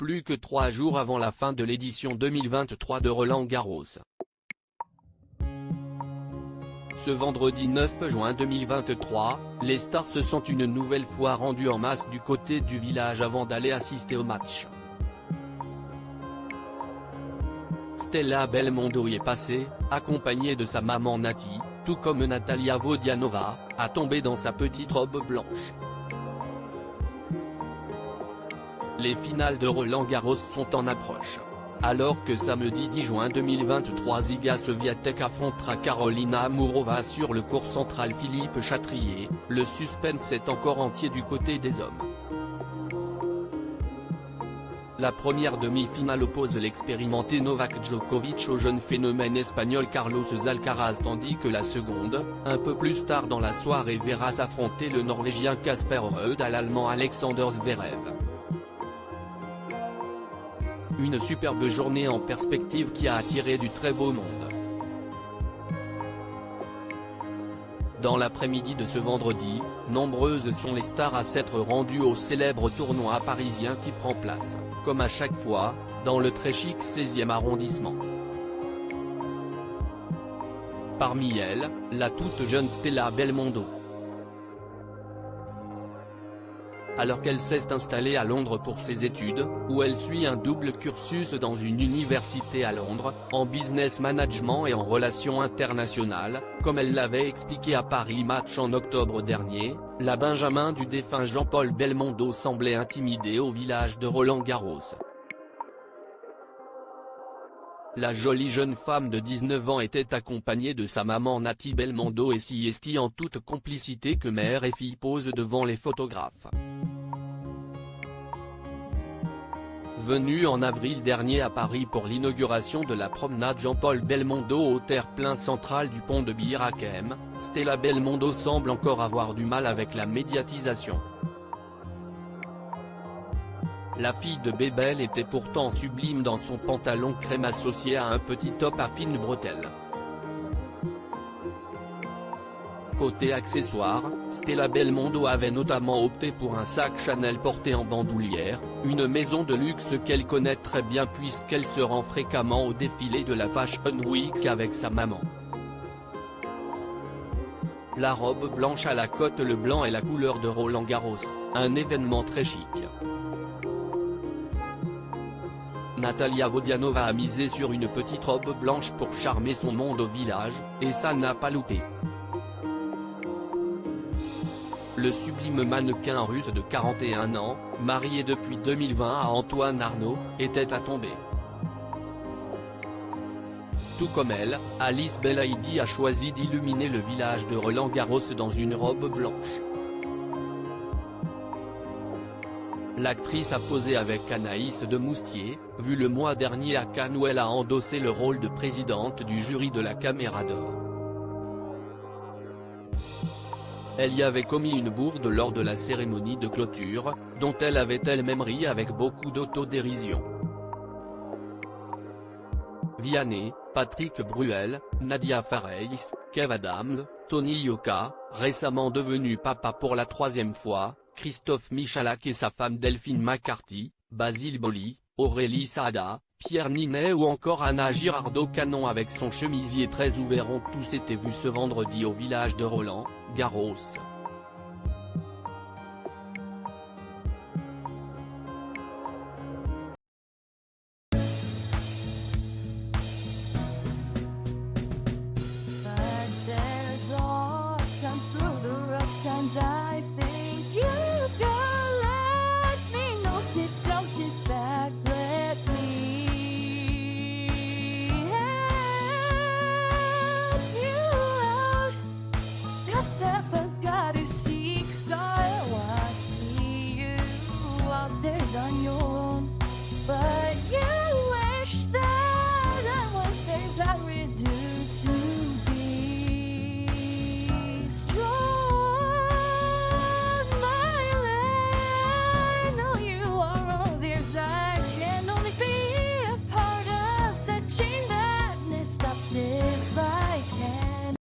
plus que 3 jours avant la fin de l'édition 2023 de Roland-Garros. Ce vendredi 9 juin 2023, les stars se sont une nouvelle fois rendues en masse du côté du village avant d'aller assister au match. Stella Belmondo y est passée, accompagnée de sa maman Nati, tout comme Natalia Vodianova, à tomber dans sa petite robe blanche. Les finales de Roland-Garros sont en approche. Alors que samedi 10 juin 2023 Iga Swiatek affrontera Karolina Muchova sur le court central Philippe Chatrier, le suspense est encore entier du côté des hommes. La première demi-finale oppose l'expérimenté Novak Djokovic au jeune phénomène espagnol Carlos Alcaraz tandis que la seconde, un peu plus tard dans la soirée verra s'affronter le Norvégien Casper Ruud à l'Allemand Alexander Zverev. Une superbe journée en perspective qui a attiré du très beau monde. Dans l'après-midi de ce vendredi, nombreuses sont les stars à s'être rendues au célèbre tournoi parisien qui prend place, comme à chaque fois, dans le très chic 16e arrondissement. Parmi elles, la toute jeune Stella Belmondo. Alors qu'elle s'est installée à Londres pour ses études, où elle suit un double cursus dans une université à Londres, en business management et en relations internationales, comme elle l'avait expliqué à Paris Match en octobre dernier, la benjamin du défunt Jean-Paul Belmondo semblait intimidée au village de Roland-Garros. La jolie jeune femme de 19 ans était accompagnée de sa maman Nati Belmondo et s'y estie en toute complicité que mère et fille posent devant les photographes. Venue en avril dernier à Paris pour l'inauguration de la promenade Jean-Paul Belmondo au terre-plein central du pont de Bir Hakeim, Stella Belmondo semble encore avoir du mal avec la médiatisation. La fille de Bébel était pourtant sublime dans son pantalon crème associé à un petit top à fines bretelles. Côté accessoires, Stella Belmondo avait notamment opté pour un sac Chanel porté en bandoulière, une maison de luxe qu'elle connaît très bien puisqu'elle se rend fréquemment au défilé de la Fashion Week avec sa maman. La robe blanche à la cote, le blanc est la couleur de Roland-Garros, un événement très chic. Natalia Vodianova a misé sur une petite robe blanche pour charmer son monde au village, et ça n'a pas loupé. Le sublime mannequin russe de 41 ans, marié depuis 2020 à Antoine Arnaud, était à tomber. Tout comme elle, Alice Belaïdi a choisi d'illuminer le village de Roland-Garros dans une robe blanche. L'actrice a posé avec Anaïs de Moustier, vue le mois dernier à Cannes où elle a endossé le rôle de présidente du jury de la Caméra d'Or. Elle y avait commis une bourde lors de la cérémonie de clôture, dont elle avait elle-même ri avec beaucoup d'autodérision. Vianney, Patrick Bruel, Nadia Fares, Kev Adams, Tony Yoka, récemment devenu papa pour la 3e fois, Christophe Michalak et sa femme Delphine McCarthy, Basile Boli, Aurélie Saada, Pierre Ninet ou encore Anna Girardot-Canon avec son chemisier très ouvert ont tous été vus ce vendredi au village de Roland-Garros. Times through the rough times